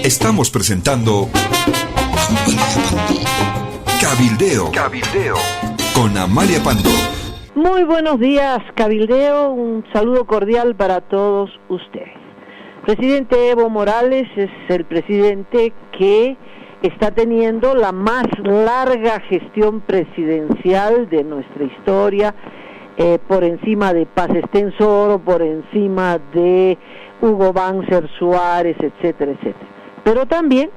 Estamos presentando Cabildeo con Amalia Pando. Muy buenos días, Cabildeo. Un saludo cordial para todos ustedes. Presidente Evo Morales es el presidente que está teniendo la más larga gestión presidencial de nuestra historia, por encima de Paz Estenssoro, por encima de Hugo Banzer Suárez, etcétera, etcétera. Pero también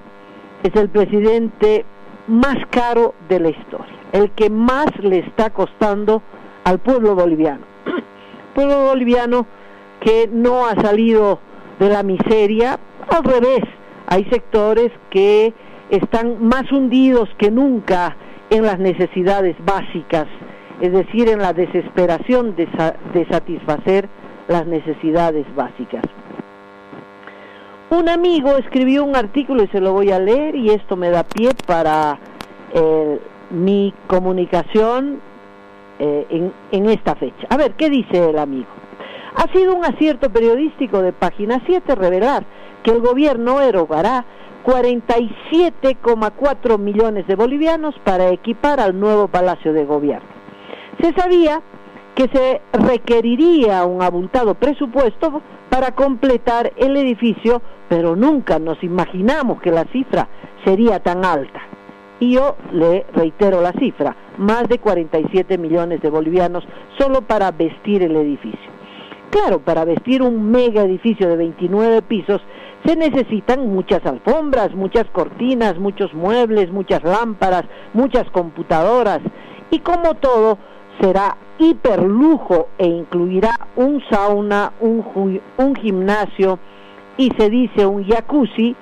es el presidente más caro de la historia, el que más le está costando al pueblo boliviano. Pueblo boliviano que no ha salido de la miseria, al revés, hay sectores que están más hundidos que nunca en las necesidades básicas, es decir, en la desesperación de satisfacer las necesidades básicas. Un amigo escribió un artículo y se lo voy a leer, y esto me da pie para mi comunicación en esta fecha. A ver, ¿qué dice el amigo? Ha sido un acierto periodístico de Página 7 revelar que el gobierno erogará 47,4 millones de bolivianos para equipar al nuevo Palacio de Gobierno. Se sabía que se requeriría un abultado presupuesto para completar el edificio, pero nunca nos imaginamos que la cifra sería tan alta. Y yo le reitero la cifra, más de 47 millones de bolivianos solo para vestir el edificio. Claro, para vestir un mega edificio de 29 pisos se necesitan muchas alfombras, muchas cortinas, muchos muebles, muchas lámparas, muchas computadoras, y como todo será hiperlujo e incluirá un sauna, un gimnasio y se dice un jacuzzi,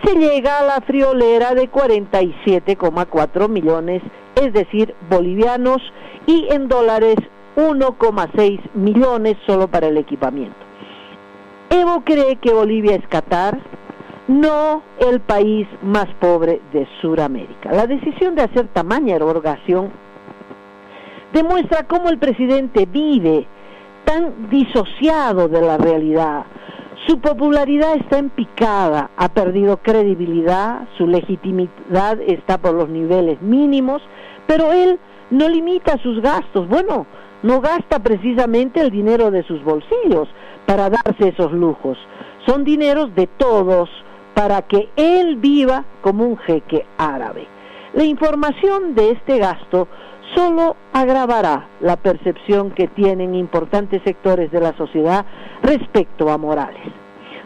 se llega a la friolera de 47,4 millones, es decir, bolivianos, y en dólares 1,6 millones solo para el equipamiento. Evo cree que Bolivia es Qatar, no el país más pobre de Sudamérica. La decisión de hacer tamaña erogación demuestra cómo el presidente vive tan disociado de la realidad. Su popularidad está en picada, ha perdido credibilidad, su legitimidad está por los niveles mínimos, pero él no limita sus gastos. Bueno, no gasta precisamente el dinero de sus bolsillos para darse esos lujos. Son dineros de todos para que él viva como un jeque árabe. La información de este gasto solo agravará la percepción que tienen importantes sectores de la sociedad respecto a Morales.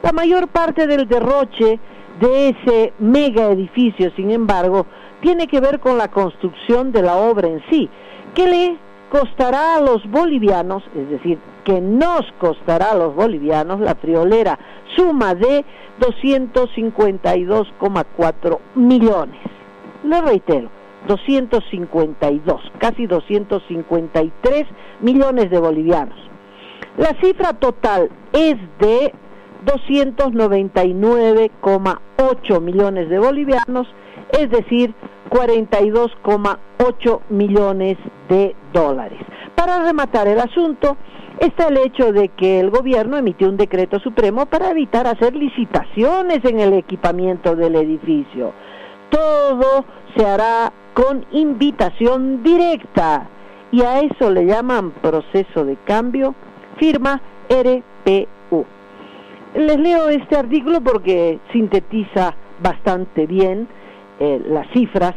La mayor parte del derroche de ese mega edificio, sin embargo, tiene que ver con la construcción de la obra en sí, que le costará a los bolivianos, es decir, que nos costará a los bolivianos, la friolera suma de 252,4 millones. Le reitero, 252, casi 253 millones de bolivianos. La cifra total es de 299,8 millones de bolivianos, es decir, 42,8 millones de dólares. Para rematar el asunto, está el hecho de que el gobierno emitió un decreto supremo para evitar hacer licitaciones en el equipamiento del edificio. Todo se hará con invitación directa, y a eso le llaman proceso de cambio, firma RPU. Les leo este artículo porque sintetiza bastante bien las cifras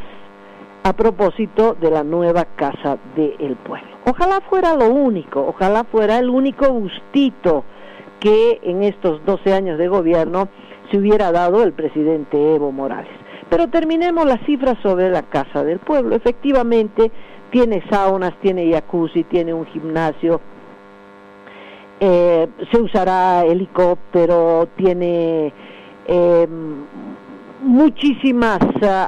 a propósito de la nueva Casa del Pueblo. Ojalá fuera lo único, ojalá fuera el único gustito que en estos 12 años de gobierno se hubiera dado el presidente Evo Morales. Pero terminemos las cifras sobre la Casa del Pueblo. Efectivamente, tiene saunas, tiene jacuzzi, tiene un gimnasio, se usará helicóptero, tiene muchísimas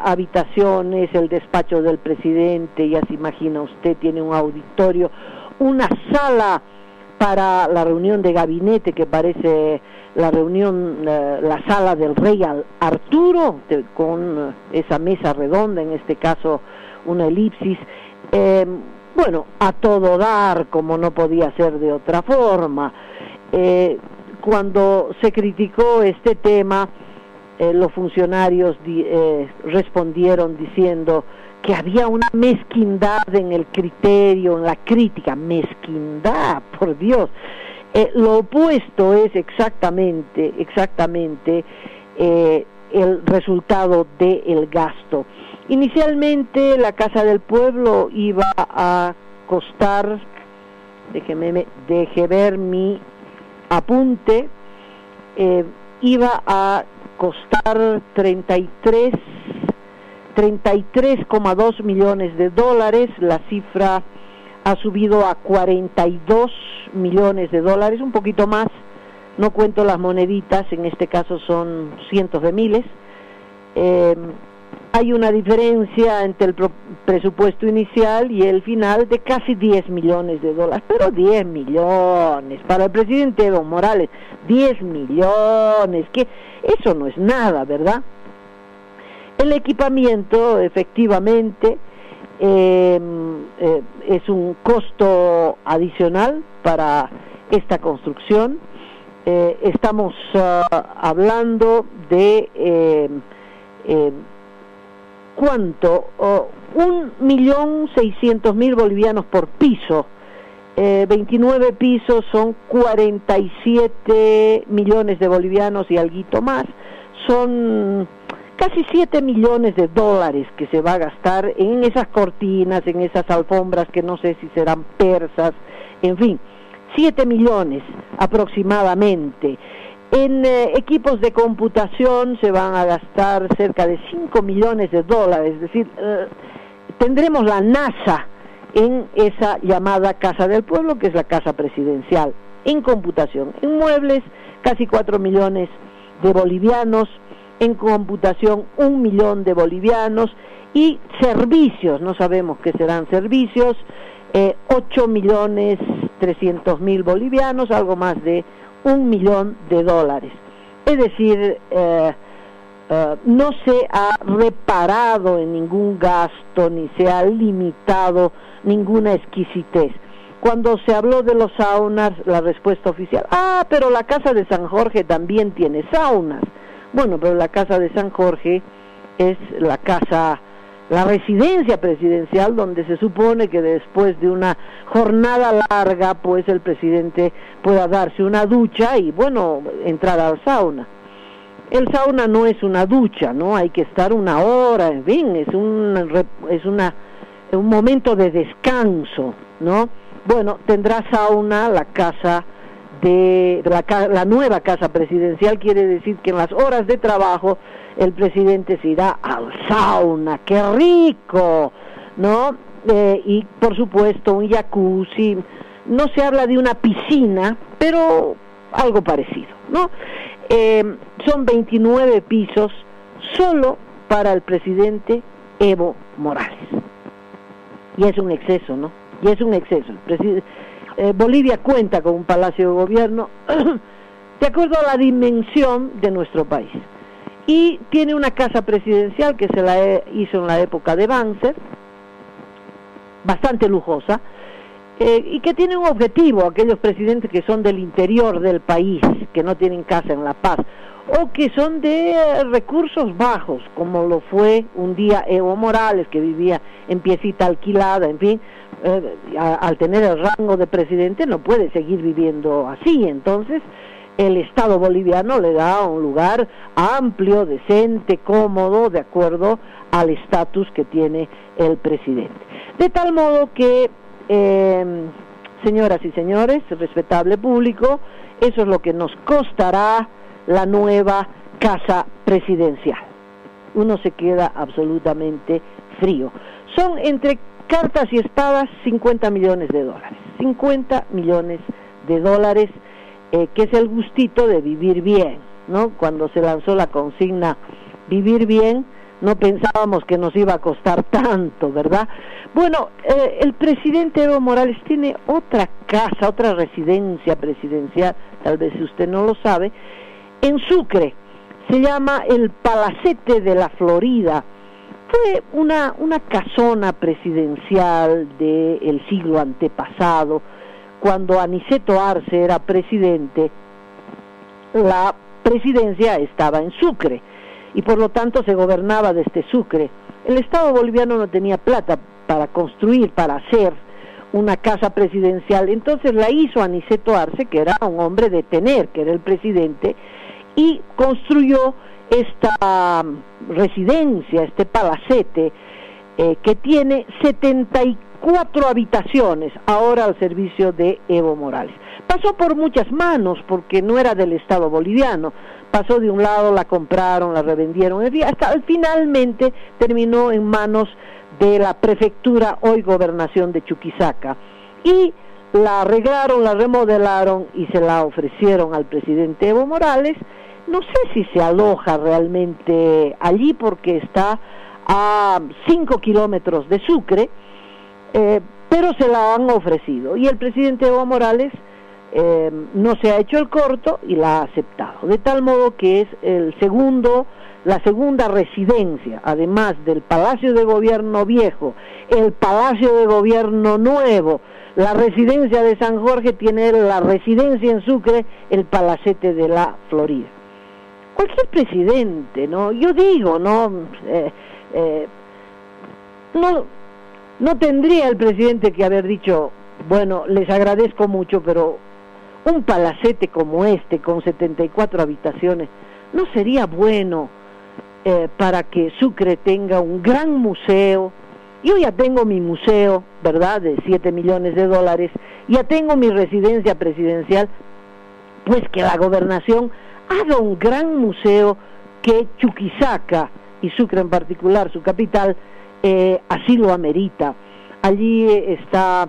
habitaciones, el despacho del presidente, ya se imagina usted, tiene un auditorio, una sala para la reunión de gabinete que parece la reunión, la sala del rey Arturo, con esa mesa redonda, en este caso una elipsis, bueno, a todo dar, como no podía ser de otra forma. Cuando se criticó este tema, los funcionarios respondieron diciendo que había una mezquindad en el criterio, en la crítica. Mezquindad, por Dios. Lo opuesto es exactamente el resultado del gasto. Inicialmente la Casa del Pueblo iba a costar, deje ver mi apunte, iba a costar 33,2 millones de dólares. La cifra ha subido a 42 millones de dólares, un poquito más, no cuento las moneditas, en este caso son cientos de miles. Hay una diferencia entre el presupuesto inicial y el final de casi 10 millones de dólares, pero 10 millones, para el presidente Evo Morales, 10 millones, que eso no es nada, ¿verdad? El equipamiento, efectivamente, es un costo adicional para esta construcción. Estamos hablando de ¿cuánto? 1.600.000 bolivianos por piso. 29 pisos son 47 millones de bolivianos y alguito más. Son casi 7 millones de dólares que se va a gastar en esas cortinas, en esas alfombras que no sé si serán persas, en fin, 7 millones aproximadamente. En equipos de computación se van a gastar cerca de 5 millones de dólares, es decir, tendremos la NASA en esa llamada Casa del Pueblo, que es la casa presidencial, en computación. En muebles, casi 4 millones de bolivianos, en computación 1 millón de bolivianos, y servicios, no sabemos qué serán servicios, 8.300.000 bolivianos, algo más de 1 millón de dólares. Es decir, no se ha reparado en ningún gasto, ni se ha limitado ninguna exquisitez. Cuando se habló de los saunas, la respuesta oficial, pero la Casa de San Jorge también tiene saunas. Bueno, pero la Casa de San Jorge es la residencia presidencial, donde se supone que después de una jornada larga, pues el presidente pueda darse una ducha y, bueno, entrar al sauna. El sauna no es una ducha, ¿no? Hay que estar una hora, en fin, es un momento de descanso, ¿no? Bueno, tendrá sauna la nueva casa presidencial, quiere decir que en las horas de trabajo el presidente se irá al sauna. ¡Qué rico! ¿No? Y por supuesto un jacuzzi. No se habla de una piscina, pero algo parecido, ¿no? Son 29 pisos solo para el presidente Evo Morales. Y es un exceso, ¿no? Y es un exceso. Bolivia cuenta con un palacio de gobierno de acuerdo a la dimensión de nuestro país. Y tiene una casa presidencial que se la hizo en la época de Banzer, bastante lujosa, y que tiene un objetivo, aquellos presidentes que son del interior del país, que no tienen casa en La Paz, o que son de recursos bajos, como lo fue un día Evo Morales, que vivía en piecita alquilada, en fin, al tener el rango de presidente no puede seguir viviendo así. Entonces el Estado boliviano le da un lugar amplio, decente, cómodo, de acuerdo al estatus que tiene el presidente. De tal modo que, señoras y señores, respetable público, eso es lo que nos costará la nueva casa presidencial. Uno se queda absolutamente frío. Son, entre cartas y espadas, 50 millones de dólares. 50 millones de dólares, que es el gustito de vivir bien, ¿no? Cuando se lanzó la consigna vivir bien, no pensábamos que nos iba a costar tanto, ¿verdad? Bueno, el presidente Evo Morales tiene otra casa, otra residencia presidencial, tal vez usted no lo sabe, en Sucre. Se llama el Palacete de la Florida. Fue una casona presidencial del siglo antepasado. Cuando Aniceto Arce era presidente, la presidencia estaba en Sucre. y por lo tanto se gobernaba desde Sucre. El Estado boliviano no tenía plata para construir, para hacer una casa presidencial, entonces la hizo Aniceto Arce, que era un hombre de tener, que era el presidente, y construyó esta residencia, este palacete, que tiene 74 habitaciones, ahora al servicio de Evo Morales. Pasó por muchas manos, porque no era del Estado boliviano, pasó de un lado, la compraron, la revendieron, hasta finalmente terminó en manos de la prefectura, hoy gobernación de Chuquisaca, y la arreglaron, la remodelaron y se la ofrecieron al presidente Evo Morales. No sé si se aloja realmente allí porque está a 5 kilómetros de Sucre, pero se la han ofrecido y el presidente Evo Morales no se ha hecho el corto y la ha aceptado, de tal modo que es la segunda residencia, además del Palacio de Gobierno viejo, el Palacio de Gobierno nuevo, la residencia de San Jorge, tiene la residencia en Sucre, el Palacete de la Florida. Cualquier presidente, ¿no? Yo digo, no tendría el presidente que haber dicho, bueno, les agradezco mucho, pero un palacete como este, con 74 habitaciones, no sería bueno para que Sucre tenga un gran museo. Yo ya tengo mi museo, ¿verdad?, de $7 millones, ya tengo mi residencia presidencial, pues que la gobernación haga un gran museo, que Chuquisaca, y Sucre en particular, su capital, así lo amerita. Allí está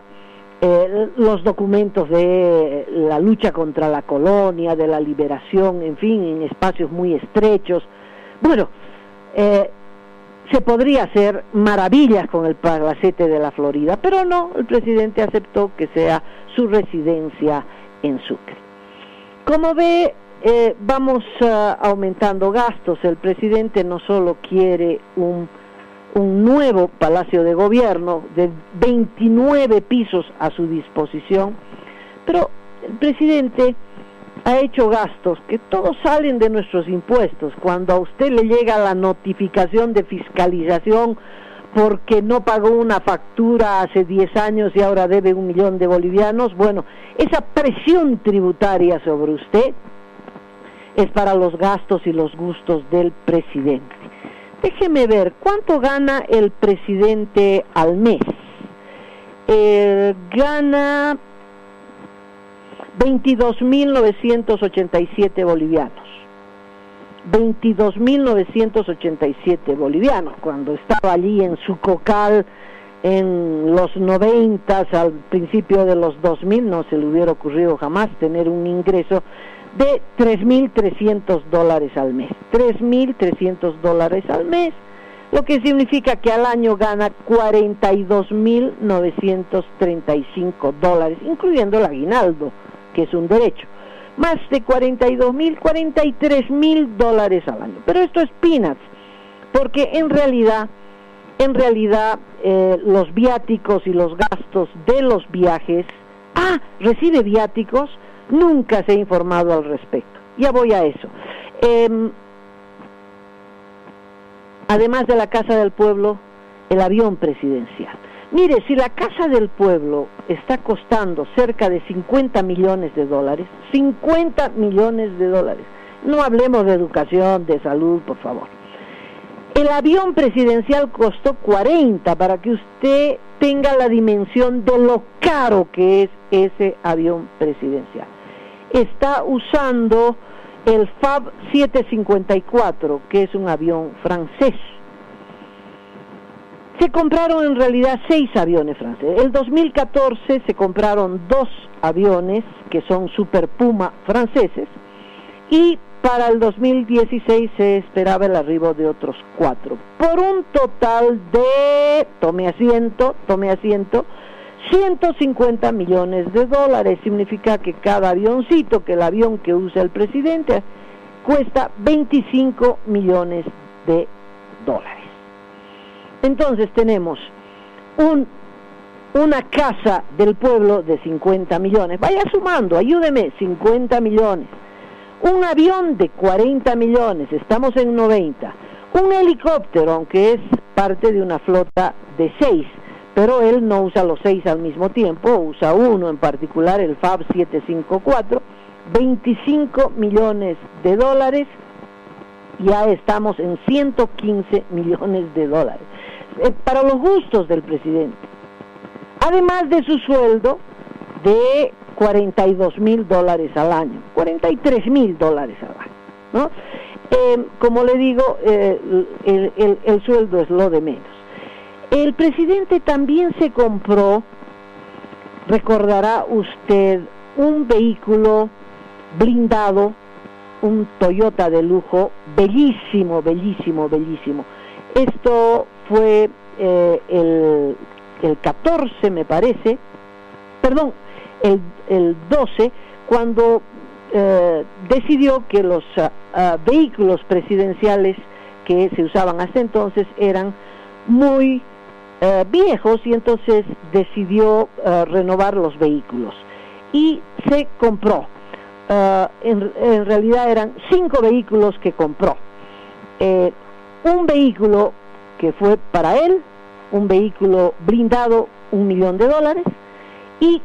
los documentos de la lucha contra la colonia, de la liberación, en fin, en espacios muy estrechos. Bueno, se podría hacer maravillas con el Palacete de la Florida, pero no, el presidente aceptó que sea su residencia en Sucre. Como ve, vamos aumentando gastos. El presidente no solo quiere un nuevo Palacio de Gobierno de 29 pisos a su disposición, pero el presidente ha hecho gastos que todos salen de nuestros impuestos. Cuando a usted le llega la notificación de fiscalización porque no pagó una factura hace 10 años y ahora debe 1 millón de bolivianos, bueno, esa presión tributaria sobre usted es para los gastos y los gustos del presidente. Déjeme ver, ¿cuánto gana el presidente al mes? Gana 22.987 bolivianos. 22.987 bolivianos. Cuando estaba allí en su cocal en los 90, al principio de los 2000, no se le hubiera ocurrido jamás tener un ingreso de $3.300 al mes. $3.300 al mes, lo que significa que al año gana $42.935, incluyendo el aguinaldo, que es un derecho. Más de $43.000 al año. Pero esto es peanuts, porque en realidad los viáticos y los gastos de los viajes, recibe viáticos, nunca se ha informado al respecto. Ya voy a eso. Además de la Casa del Pueblo, el avión presidencial. Mire, si la Casa del Pueblo está costando cerca de $50 millones, $50 millones, no hablemos de educación, de salud, por favor. El avión presidencial costó 40, para que usted tenga la dimensión de lo caro que es ese avión presidencial. Está usando el FAB 754, que es un avión francés. Se compraron en realidad 6 aviones franceses. El 2014 se compraron 2 aviones que son Super Puma franceses, y para el 2016 se esperaba el arribo de otros 4, por un total de, tome asiento, $150 millones. Significa que cada avioncito, que el avión que usa el presidente, cuesta $25 millones. Entonces tenemos una Casa del Pueblo de 50 millones, vaya sumando, ayúdeme, 50 millones, Un avión de 40 millones, estamos en 90. Un helicóptero, aunque es parte de una flota de 6, pero él no usa los 6 al mismo tiempo, usa uno en particular, el FAB 754, 25 millones de dólares, ya estamos en 115 millones de dólares. Para los gustos del presidente. Además de su sueldo de $42,000 al año, $43,000 al año, ¿no? Como le digo, el sueldo es lo de menos. El presidente también se compró, recordará usted, un vehículo blindado, un Toyota de lujo, bellísimo, bellísimo, bellísimo. Esto fue el 14, me parece, perdón, el 12, cuando decidió que los vehículos presidenciales que se usaban hasta entonces eran muy viejos, y entonces decidió renovar los vehículos y se compró. En realidad eran 5 vehículos que compró. Un vehículo que fue para él, un vehículo blindado, $1 millón, y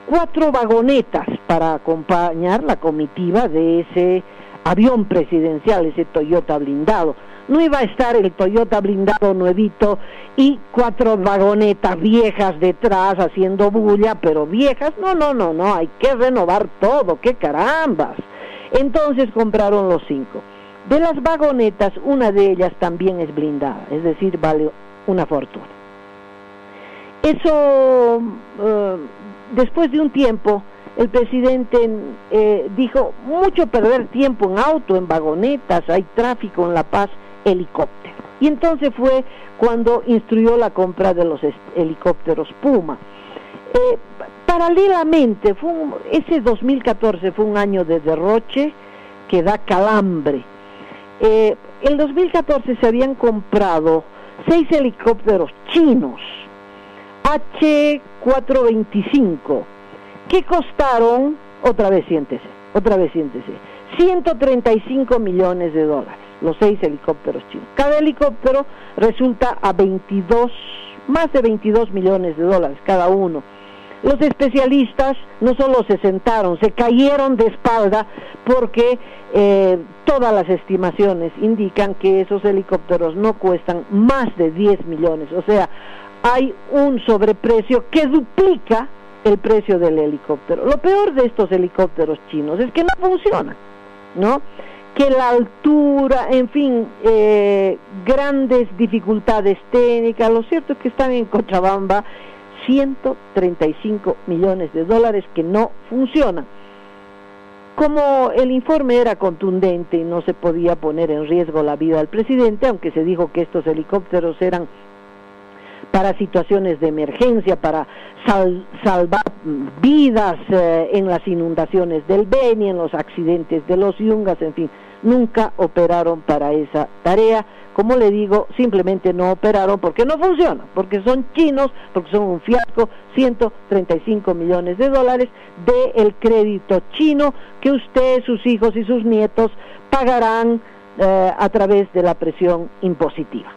4 vagonetas para acompañar la comitiva de ese avión presidencial, ese Toyota blindado. No iba a estar el Toyota blindado nuevito y 4 vagonetas viejas detrás haciendo bulla, pero viejas, no, hay que renovar todo, qué carambas. Entonces compraron los 5. De las vagonetas, una de ellas también es blindada, es decir, vale una fortuna. Eso, después de un tiempo, el presidente dijo, mucho perder tiempo en auto, en vagonetas, hay tráfico en La Paz, helicóptero. Y entonces fue cuando instruyó la compra de los helicópteros Puma. Paralelamente, ese 2014 fue un año de derroche que da calambre. El 2014 se habían comprado 6 helicópteros chinos H-425 que costaron, otra vez siéntese, 135 millones de dólares, los 6 helicópteros chinos. Cada helicóptero resulta a más de 22 millones de dólares cada uno. Los especialistas no solo se sentaron, se cayeron de espalda, porque todas las estimaciones indican que esos helicópteros no cuestan más de 10 millones, o sea, hay un sobreprecio que duplica el precio del helicóptero. Lo peor de estos helicópteros chinos es que no funcionan, ¿no? Que la altura, en fin, grandes dificultades técnicas. Lo cierto es que están en Cochabamba 135 millones de dólares que no funcionan. Como el informe era contundente y no se podía poner en riesgo la vida del presidente, aunque se dijo que estos helicópteros eran para situaciones de emergencia, para salvar vidas en las inundaciones del Beni, en los accidentes de los Yungas, en fin, nunca operaron para esa tarea. Como le digo, simplemente no operaron porque no funcionan, porque son chinos, porque son un fiasco. 135 millones de dólares del crédito chino que usted, sus hijos y sus nietos pagarán a través de la presión impositiva.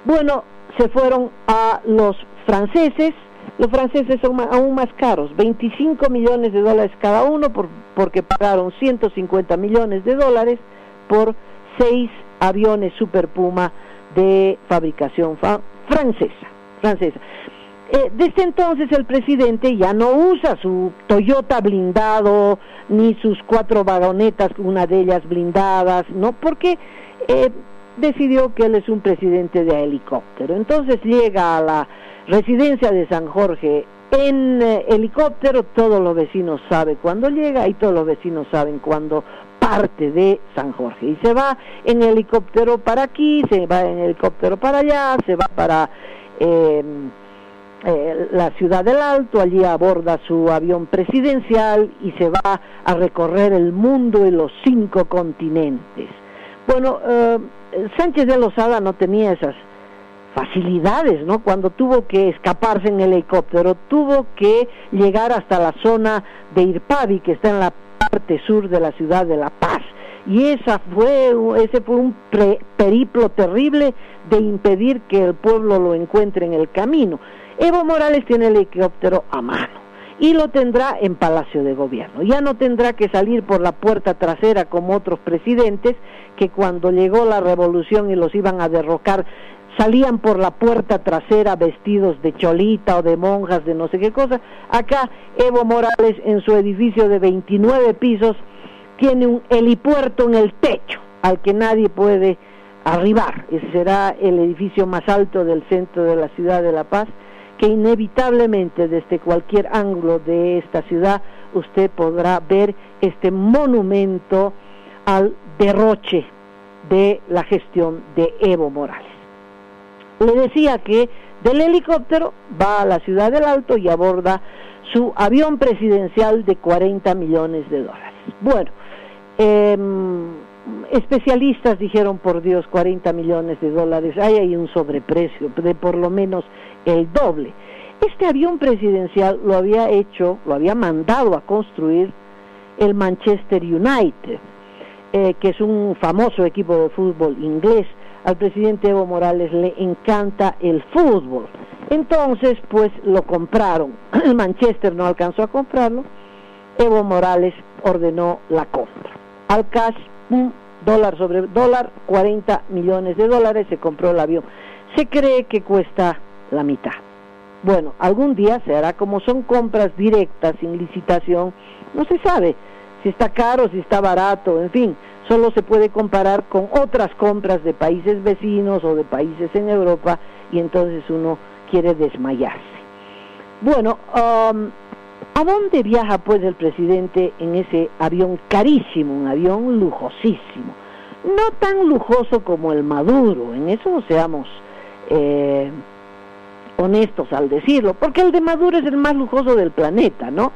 Bueno, se fueron a los franceses. Los franceses son aún más caros, 25 millones de dólares cada uno, porque pagaron 150 millones de dólares por 6 aviones Super Puma de fabricación francesa. Desde entonces el presidente ya no usa su Toyota blindado, ni sus 4 vagonetas, una de ellas blindadas, ¿no? Porque decidió que él es un presidente de helicóptero. Entonces llega a la residencia de San Jorge en helicóptero. Todos los vecinos saben cuándo llega y todos los vecinos saben cuándo parte de San Jorge, y se va en helicóptero para aquí, se va en helicóptero para allá, se va para la Ciudad del Alto, allí aborda su avión presidencial y se va a recorrer el mundo y los 5 continentes. Bueno, Sánchez de Lozada no tenía esas facilidades, ¿no? Cuando tuvo que escaparse en helicóptero, tuvo que llegar hasta la zona de Irpavi, que está en la parte sur de la ciudad de La Paz. Y ese fue un periplo terrible de impedir que el pueblo lo encuentre en el camino. Evo Morales tiene el helicóptero a mano y lo tendrá en Palacio de Gobierno. Ya no tendrá que salir por la puerta trasera como otros presidentes que cuando llegó la revolución y los iban a derrocar salían por la puerta trasera vestidos de cholita o de monjas, de no sé qué cosa. Acá Evo Morales, en su edificio de 29 pisos, tiene un helipuerto en el techo al que nadie puede arribar. Ese será el edificio más alto del centro de la ciudad de La Paz, que inevitablemente desde cualquier ángulo de esta ciudad usted podrá ver este monumento al derroche de la gestión de Evo Morales. Le decía que del helicóptero va a la Ciudad del Alto y aborda su avión presidencial de $40 millones. Bueno, especialistas dijeron, por Dios, $40 millones, hay un sobreprecio de por lo menos el doble. Este avión presidencial lo había mandado a construir el Manchester United, que es un famoso equipo de fútbol inglés. Al presidente Evo Morales le encanta el fútbol, entonces pues lo compraron. El Manchester no alcanzó a comprarlo, Evo Morales ordenó la compra. Al cash, dólar sobre dólar, $40 millones, se compró el avión. Se cree que cuesta la mitad. Bueno, algún día se hará, como son compras directas, sin licitación, no se sabe si está caro, si está barato, en fin, solo se puede comparar con otras compras de países vecinos o de países en Europa, y entonces uno quiere desmayarse. Bueno, ¿a dónde viaja pues el presidente en ese avión carísimo, un avión lujosísimo? No tan lujoso como el Maduro, en eso seamos honestos al decirlo, porque el de Maduro es el más lujoso del planeta, ¿no?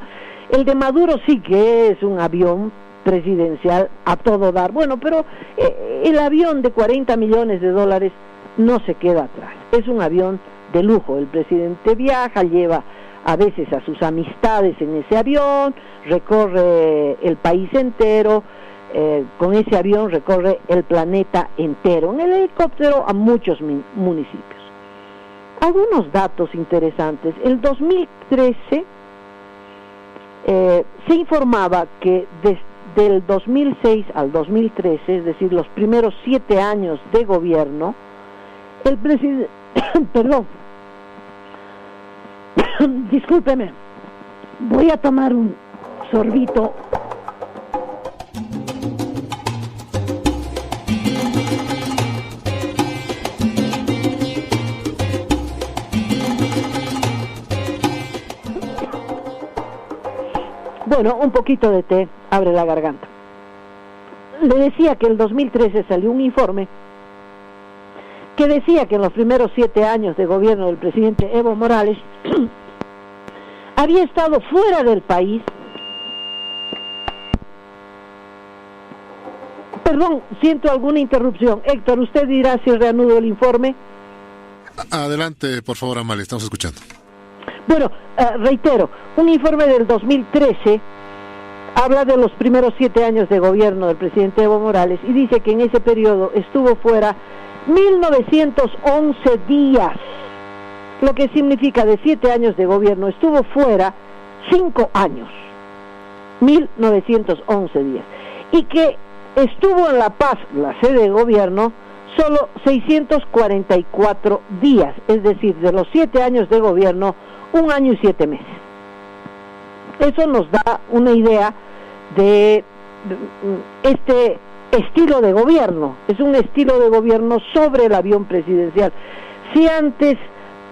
El de Maduro sí que es un avión presidencial a todo dar. Bueno, pero el avión de $40 millones no se queda atrás. Es un avión de lujo. El presidente viaja, lleva a veces a sus amistades en ese avión, recorre el país entero, con ese avión recorre el planeta entero, en el helicóptero a muchos municipios. Algunos datos interesantes. El 2013 se informaba que desde el 2006 al 2013, es decir, los primeros 7 años de gobierno, el presidente, perdón, discúlpeme, voy a tomar un sorbito. Bueno, un poquito de té abre la garganta. Le decía que el 2013 salió un informe que decía que en los primeros 7 años de gobierno del presidente Evo Morales había estado fuera del país. Perdón, siento alguna interrupción. Héctor, usted dirá si reanudo el informe. Adelante, por favor, Amalia, estamos escuchando. Bueno, reitero, un informe del 2013 habla de los primeros 7 años de gobierno del presidente Evo Morales y dice que en ese periodo estuvo fuera 1911 días, lo que significa de 7 años de gobierno estuvo fuera 5 años, 1911 días, y que estuvo en La Paz, la sede de gobierno, solo 644 días, es decir, de los 7 años de gobierno, 1 año y 7 meses. Eso nos da una idea de este estilo de gobierno. Es un estilo de gobierno sobre el avión presidencial. Si antes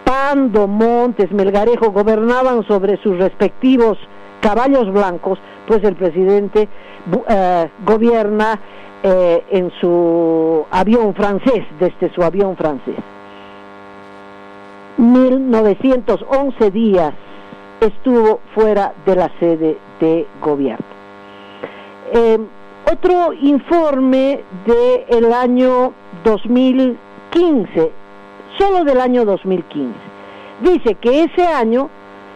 Pando, Montes, Melgarejo gobernaban sobre sus respectivos caballos blancos, pues el presidente gobierna en su avión francés, desde su avión francés. 1911 días estuvo fuera de la sede de gobierno. Otro informe del año 2015, solo del año 2015, dice que ese año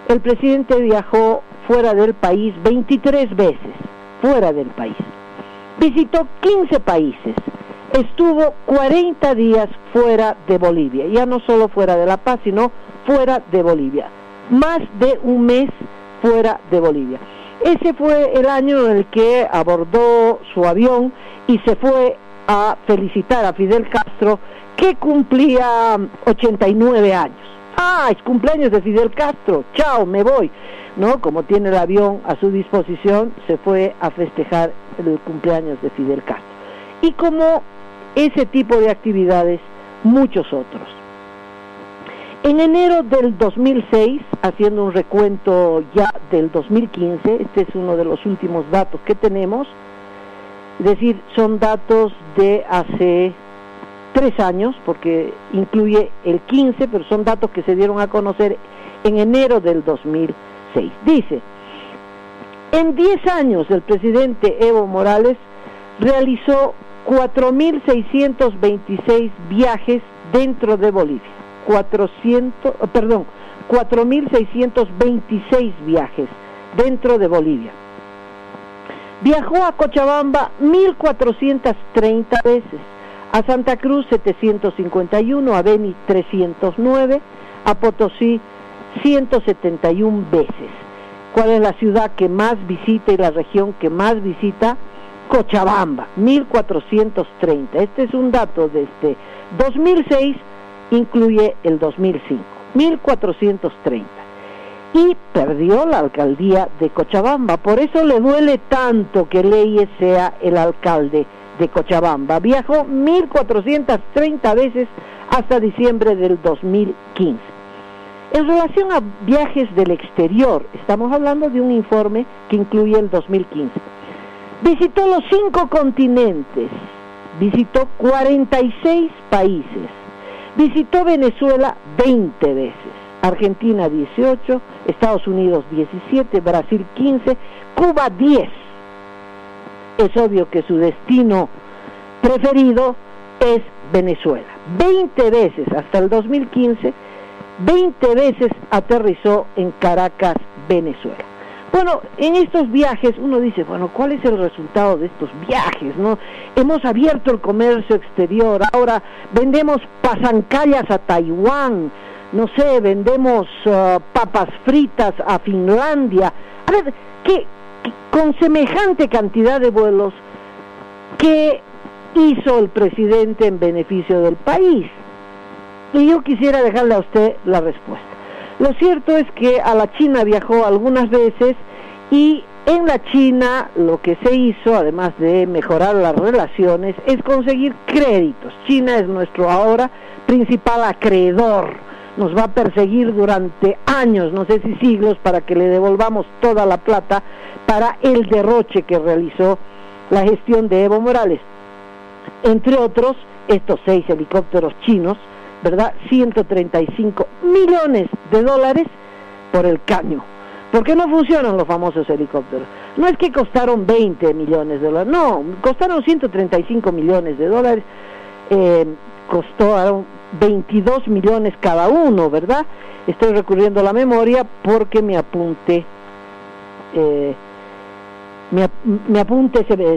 el presidente viajó fuera del país 23 veces, fuera del país. Visitó 15 países, estuvo 40 días fuera de Bolivia, ya no solo fuera de La Paz, sino fuera de Bolivia, más de un mes fuera de Bolivia. Ese fue el año en el que abordó su avión y se fue a felicitar a Fidel Castro, que cumplía 89 años. Es cumpleaños de Fidel Castro, chao, me voy, ¿no? Como tiene el avión a su disposición, se fue a festejar el cumpleaños de Fidel Castro. Y como ese tipo de actividades, muchos otros. En enero del 2006, haciendo un recuento ya del 2015, este es uno de los últimos datos que tenemos, es decir, son datos de hace 3 años, porque incluye el 15, pero son datos que se dieron a conocer en enero del 2006. Dice, en 10 años el presidente Evo Morales realizó 4.626 viajes dentro de Bolivia. 4.626 viajes dentro de Bolivia. Viajó a Cochabamba 1.430 veces, a Santa Cruz 751, a Beni 309, a Potosí 171 veces. ¿Cuál es la ciudad que más visita y la región que más visita? Cochabamba, 1.430. Este es un dato de este 2006, incluye el 2005, 1.430. Y perdió la alcaldía de Cochabamba, por eso le duele tanto que Leyes sea el alcalde de Cochabamba. Viajó 1.430 veces hasta diciembre del 2015. En relación a viajes del exterior, estamos hablando de un informe que incluye el 2015. Visitó los 5 continentes, visitó 46 países, visitó Venezuela 20 veces, Argentina 18, Estados Unidos 17, Brasil 15, Cuba 10. Es obvio que su destino preferido es Venezuela. 20 veces hasta el 2015, 20 veces aterrizó en Caracas, Venezuela. Bueno, en estos viajes uno dice, bueno, ¿cuál es el resultado de estos viajes, no? Hemos abierto el comercio exterior, ahora vendemos pasancallas a Taiwán, no sé, vendemos papas fritas a Finlandia. A ver, ¿qué con semejante cantidad de vuelos, qué hizo el presidente en beneficio del país? Y yo quisiera dejarle a usted la respuesta. Lo cierto es que a la China viajó algunas veces y en la China lo que se hizo, además de mejorar las relaciones, es conseguir créditos. China es nuestro ahora principal acreedor. Nos va a perseguir durante años, no sé si siglos, para que le devolvamos toda la plata para el derroche que realizó la gestión de Evo Morales. Entre otros, estos 6 helicópteros chinos, ¿verdad? 135 millones de dólares por el caño. ¿Por qué no funcionan los famosos helicópteros? No es que costaron 20 millones de dólares, no, costaron 135 millones de dólares, costaron 22 millones cada uno, ¿verdad? Estoy recurriendo a la memoria porque mi apunte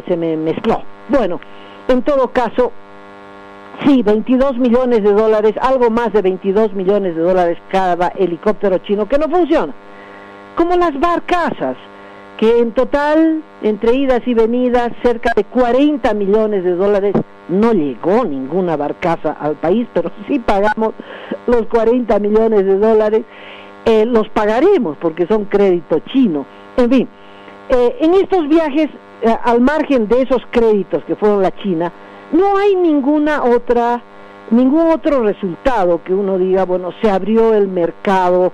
se me mezcló. Bueno, en todo caso, sí, 22 millones de dólares, algo más de 22 millones de dólares cada helicóptero chino que no funciona. Como las barcazas, que en total, entre idas y venidas, cerca de 40 millones de dólares, no llegó ninguna barcaza al país, pero sí pagamos los 40 millones de dólares, los pagaremos porque son crédito chino. En fin, en estos viajes, al margen de esos créditos que fueron la China, no hay ningún otro resultado que uno diga, bueno, se abrió el mercado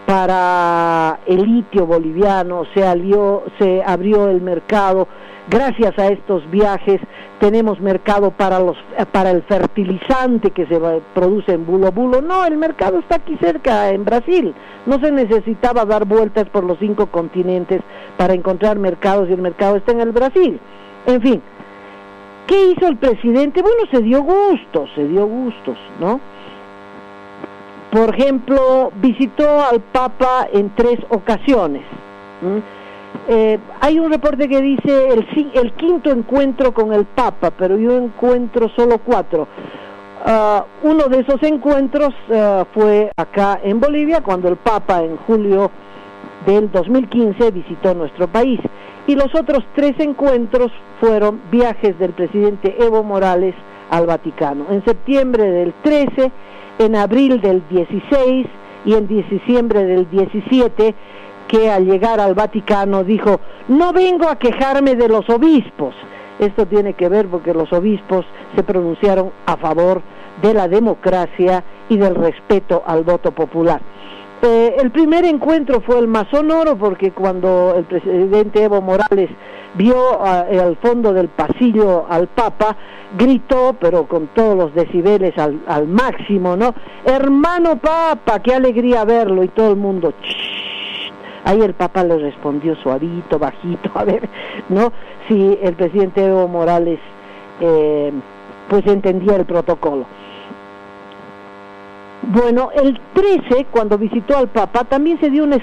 para el litio boliviano, se abrió el mercado, gracias a estos viajes tenemos mercado para el fertilizante que se produce en Bulo Bulo. No, el mercado está aquí cerca, en Brasil. No se necesitaba dar vueltas por los 5 continentes para encontrar mercados, y el mercado está en el Brasil. En fin, ¿qué hizo el presidente? Bueno, se dio gustos, ¿no? Por ejemplo, visitó al Papa en 3 ocasiones. Hay un reporte que dice el quinto encuentro con el Papa, pero yo encuentro solo 4. Uno de esos encuentros fue acá en Bolivia, cuando el Papa en julio del 2015 visitó nuestro país. Y los otros 3 encuentros fueron viajes del presidente Evo Morales al Vaticano. En septiembre del 13, en abril del 16 y en diciembre del 17, que al llegar al Vaticano dijo: no vengo a quejarme de los obispos. Esto tiene que ver porque los obispos se pronunciaron a favor de la democracia y del respeto al voto popular. El primer encuentro fue el más sonoro, porque cuando el presidente Evo Morales vio al fondo del pasillo al Papa, gritó, pero con todos los decibeles al máximo, ¿no? Hermano Papa, qué alegría verlo, y todo el mundo... Ahí el Papa le respondió suavito, bajito, a ver, ¿no? Si el presidente Evo Morales pues entendía el protocolo. Bueno, el 13, cuando visitó al Papa, también se dio una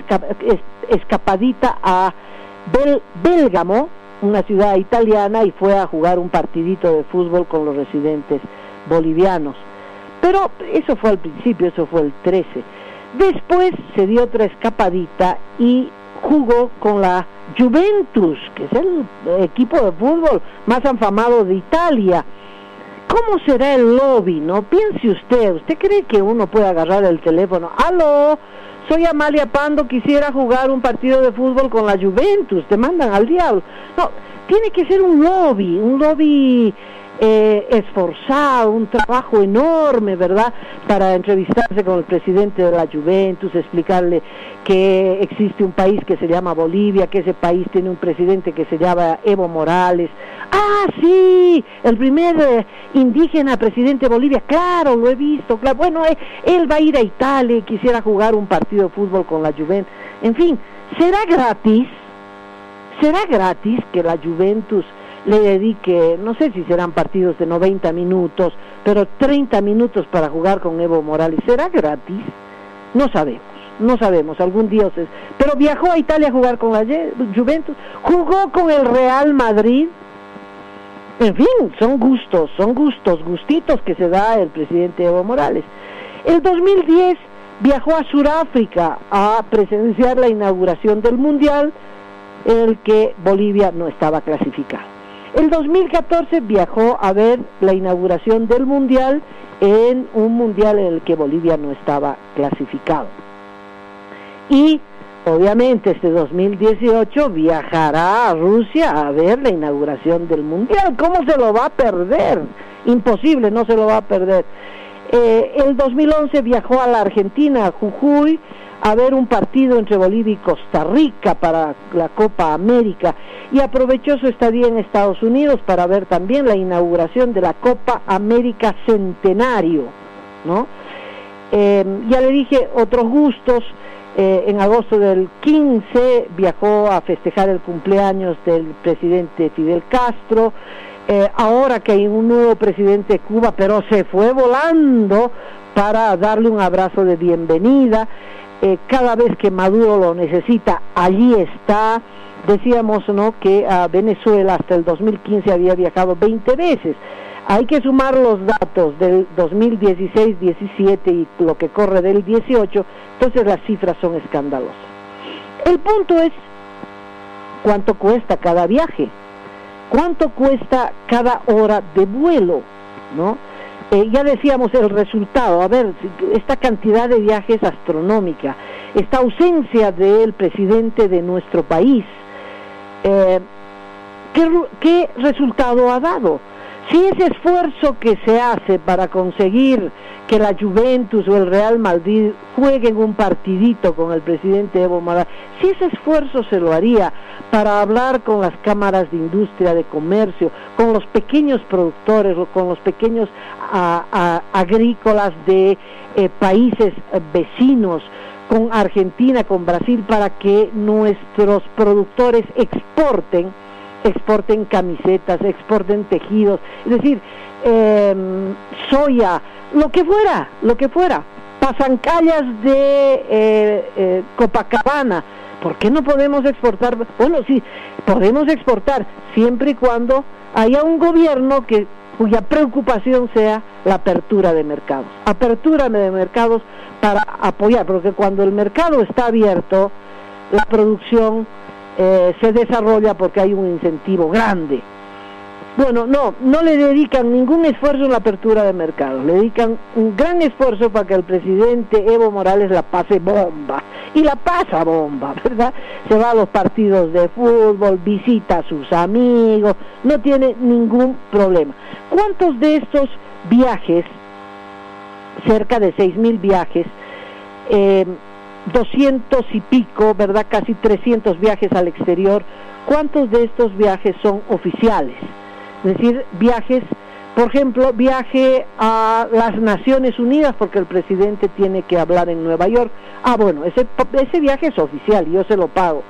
escapadita a Bélgamo, una ciudad italiana, y fue a jugar un partidito de fútbol con los residentes bolivianos. Pero eso fue al principio, eso fue el 13. Después se dio otra escapadita y jugó con la Juventus, que es el equipo de fútbol más afamado de Italia. ¿Cómo será el lobby, no? Piense usted cree que uno puede agarrar el teléfono? ¡Aló! Soy Amalia Pando, quisiera jugar un partido de fútbol con la Juventus, te mandan al diablo. No, tiene que ser un lobby esforzado, un trabajo enorme, ¿verdad?, para entrevistarse con el presidente de la Juventus, explicarle que existe un país que se llama Bolivia, que ese país tiene un presidente que se llama Evo Morales. ¡Ah, sí! El primer indígena presidente de Bolivia, claro, lo he visto, claro. Bueno, él va a ir a Italia y quisiera jugar un partido de fútbol con la Juventus. En fin, ¿será gratis que la Juventus le dedique, no sé si serán partidos de 90 minutos, pero 30 minutos para jugar con Evo Morales? ¿Será gratis? No sabemos, algún día pero viajó a Italia a jugar con la Juventus, jugó con el Real Madrid. En fin, son gustitos que se da el presidente Evo Morales. El 2010 viajó a Sudáfrica a presenciar la inauguración del Mundial, en el que Bolivia no estaba clasificado. El 2014 viajó a ver la inauguración del Mundial, en un Mundial en el que Bolivia no estaba clasificado. Y obviamente este 2018 viajará a Rusia a ver la inauguración del Mundial. ¿Cómo se lo va a perder? Imposible, no se lo va a perder. El 2011 viajó a la Argentina, a Jujuy, a ver un partido entre Bolivia y Costa Rica para la Copa América, y aprovechó su estadía en Estados Unidos para ver también la inauguración de la Copa América Centenario, ¿no? Ya le dije, otros gustos. En agosto del 15 viajó a festejar el cumpleaños del presidente Fidel Castro. Ahora que hay un nuevo presidente de Cuba, pero se fue volando para darle un abrazo de bienvenida. Cada vez que Maduro lo necesita, allí está. Decíamos, ¿no?, que a Venezuela hasta el 2015 había viajado 20 veces. Hay que sumar los datos del 2016, 17 y lo que corre del 18, entonces las cifras son escandalosas. El punto es, ¿cuánto cuesta cada viaje? ¿Cuánto cuesta cada hora de vuelo? ¿No? Ya decíamos el resultado. A ver, esta cantidad de viajes astronómica, esta ausencia del presidente de nuestro país, ¿qué resultado ha dado? Si ese esfuerzo que se hace para conseguir que la Juventus o el Real Madrid jueguen un partidito con el presidente Evo Morales, si ese esfuerzo se lo haría para hablar con las cámaras de industria, de comercio, con los pequeños productores o con los pequeños agrícolas de países vecinos, con Argentina, con Brasil, para que nuestros productores exporten camisetas, exporten tejidos, es decir, soya, lo que fuera, pasancallas de Copacabana, ¿Por qué no podemos exportar? Bueno, sí, podemos exportar siempre y cuando haya un gobierno cuya preocupación sea la apertura de mercados. Apertura de mercados para apoyar, porque cuando el mercado está abierto, la producción se desarrolla porque hay un incentivo grande. Bueno, no le dedican ningún esfuerzo en la apertura de mercados, le dedican un gran esfuerzo para que el presidente Evo Morales la pase bomba, y la pasa bomba, ¿verdad? Se va a los partidos de fútbol, visita a sus amigos, no tiene ningún problema. ¿Cuántos de estos viajes, cerca de 6,000 viajes, 200 y pico, ¿verdad? Casi 300 viajes al exterior, ¿cuántos de estos viajes son oficiales? Es decir, viajes, por ejemplo, viaje a las Naciones Unidas porque el presidente tiene que hablar en Nueva York. Bueno, ese viaje es oficial, yo se lo pago.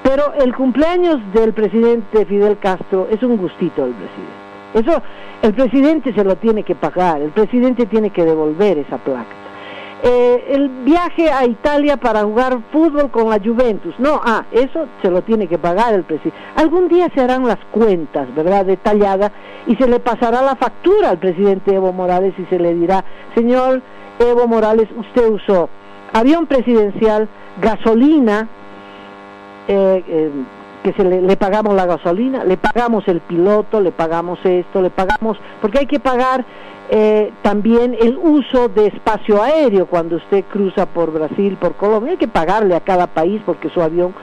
Pero el cumpleaños del presidente Fidel Castro es un gustito del presidente. Eso el presidente se lo tiene que pagar, el presidente tiene que devolver esa plata. El viaje a Italia para jugar fútbol con la Juventus, eso se lo tiene que pagar el presidente. Algún día se harán las cuentas, ¿verdad?, detalladas, y se le pasará la factura al presidente Evo Morales y se le dirá: señor Evo Morales, usted usó avión presidencial, gasolina, que le pagamos la gasolina, le pagamos el piloto, le pagamos esto, le pagamos, porque hay que pagar también el uso de espacio aéreo cuando usted cruza por Brasil, por Colombia. Hay que pagarle a cada país porque su avión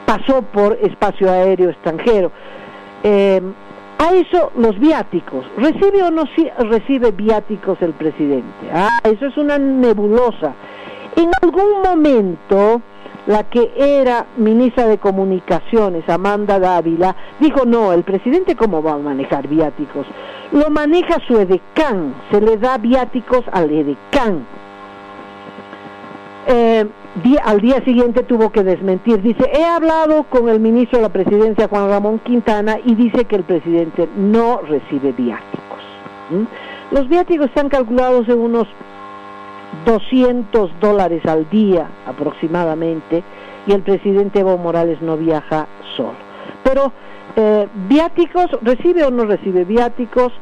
pasó por espacio aéreo extranjero. A eso los viáticos, ¿recibe o no recibe viáticos el presidente? Eso es una nebulosa. En algún momento la que era ministra de Comunicaciones, Amanda Dávila, dijo: no, el presidente ¿cómo va a manejar viáticos? Lo maneja su edecán, se le da viáticos al edecán. Al día siguiente tuvo que desmentir, dice: he hablado con el ministro de la Presidencia, Juan Ramón Quintana, y dice que el presidente no recibe viáticos. Los viáticos están calculados en unos $200 al día aproximadamente, y el presidente Evo Morales no viaja solo. Pero viáticos, ¿recibe o no recibe viáticos?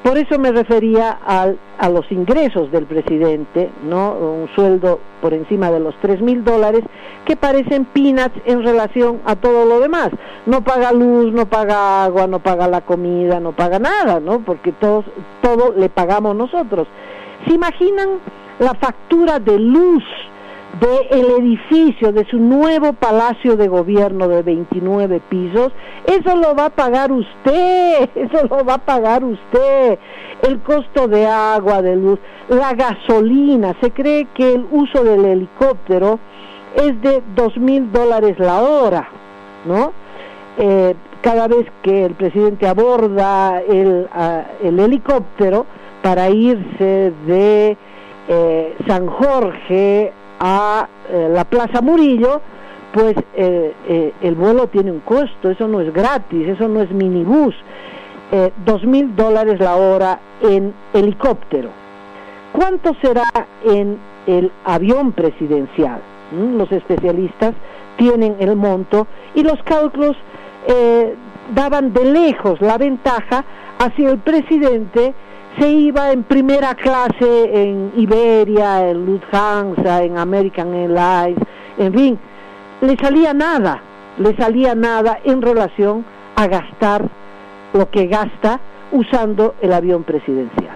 Por eso me refería a los ingresos del presidente, ¿no? Un sueldo por encima de los $3,000 que parecen peanuts en relación a todo lo demás. No paga luz, no paga agua, no paga la comida, no paga nada, ¿no? Porque todo le pagamos nosotros. ¿Se imaginan la factura de luz del edificio, de su nuevo palacio de gobierno de 29 pisos? Eso lo va a pagar usted, el costo de agua, de luz, la gasolina. Se cree que el uso del helicóptero es de $2,000 la hora, ¿no? Cada vez que el presidente aborda el helicóptero para irse de San Jorge a la Plaza Murillo, pues el vuelo tiene un costo, eso no es gratis, eso no es minibús. $2,000 la hora en helicóptero. ¿Cuánto será en el avión presidencial? Los especialistas tienen el monto y los cálculos daban de lejos la ventaja hacia el presidente. Se iba en primera clase en Iberia, en Lufthansa, en American Airlines, en fin, le salía nada en relación a gastar lo que gasta usando el avión presidencial.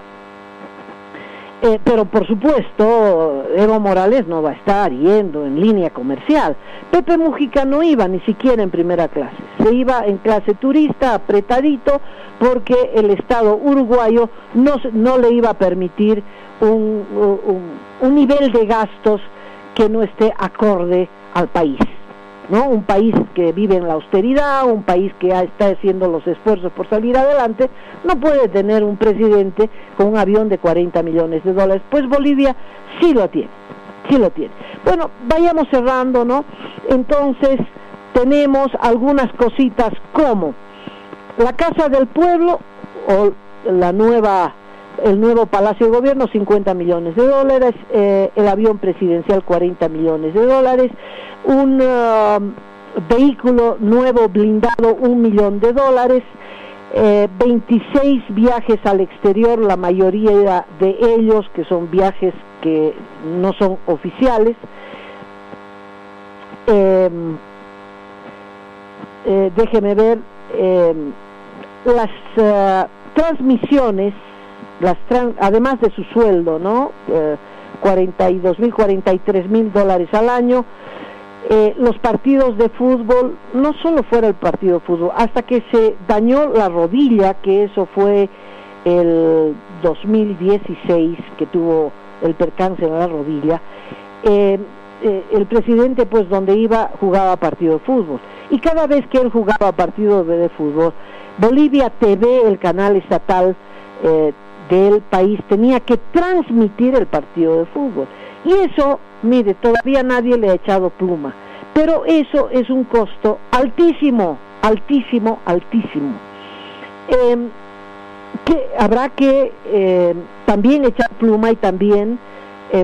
Pero por supuesto Evo Morales no va a estar yendo en línea comercial. Pepe Mujica no iba ni siquiera en primera clase, se iba en clase turista, apretadito, porque el Estado uruguayo no le iba a permitir un nivel de gastos que no esté acorde al país, ¿no? Un país que vive en la austeridad, un país que está haciendo los esfuerzos por salir adelante, no puede tener un presidente con un avión de $40 millones. Pues Bolivia sí lo tiene. Bueno, vayamos cerrando, ¿no? Entonces tenemos algunas cositas como la Casa del Pueblo, o la nueva el nuevo Palacio de Gobierno, $50 millones, el avión presidencial, $40 millones, un vehículo nuevo blindado, $1 millón, 26 viajes al exterior, la mayoría de ellos que son viajes que no son oficiales. Déjeme ver, las transmisiones, además de su sueldo, ¿no? $42,000, $43,000 al año. Los partidos de fútbol, no solo fuera el partido de fútbol, hasta que se dañó la rodilla, que eso fue el 2016, que tuvo el percance en la rodilla, el presidente, pues donde iba, jugaba partido de fútbol, y cada vez que él jugaba partido de fútbol, Bolivia TV, el canal estatal del país, tenía que transmitir el partido de fútbol, y eso, mire, todavía nadie le ha echado pluma, pero eso es un costo altísimo, que habrá que también echar pluma y también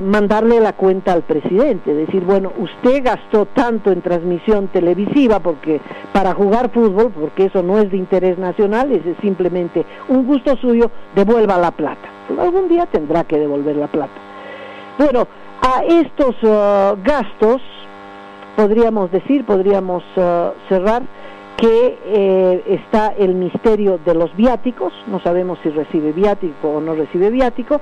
mandarle la cuenta al presidente, decir, bueno, usted gastó tanto en transmisión televisiva porque para jugar fútbol, porque eso no es de interés nacional, es simplemente un gusto suyo, devuelva la plata. Pero algún día tendrá que devolver la plata. Bueno, a estos gastos podríamos cerrar que está el misterio de los viáticos. No sabemos si recibe viático o no recibe viático,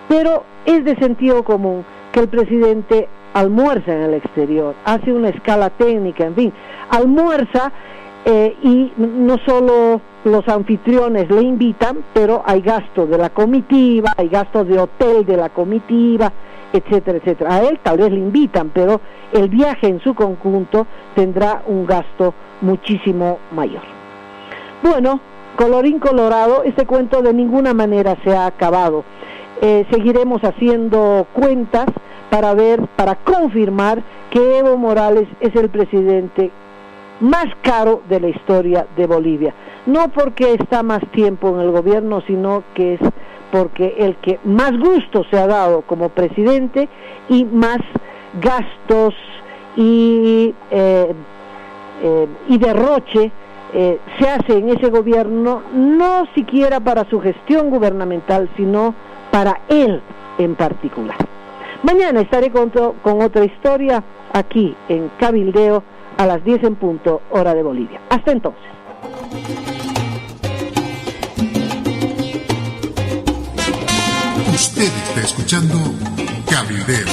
pero es de sentido común que el presidente almuerza en el exterior, hace una escala técnica, en fin, almuerza y no solo los anfitriones le invitan, pero hay gasto de la comitiva, hay gasto de hotel de la comitiva, etcétera, etcétera. A él tal vez le invitan, pero el viaje en su conjunto tendrá un gasto muchísimo mayor. Bueno, colorín colorado, este cuento de ninguna manera se ha acabado. Seguiremos haciendo cuentas para confirmar que Evo Morales es el presidente más caro de la historia de Bolivia. No porque está más tiempo en el gobierno, sino que es porque el que más gusto se ha dado como presidente y más gastos y derroche se hace en ese gobierno, no siquiera para su gestión gubernamental, sino para él en particular. Mañana estaré con otra historia aquí en Cabildeo a las 10 en punto, hora de Bolivia. Hasta entonces. Usted está escuchando Cabildeo.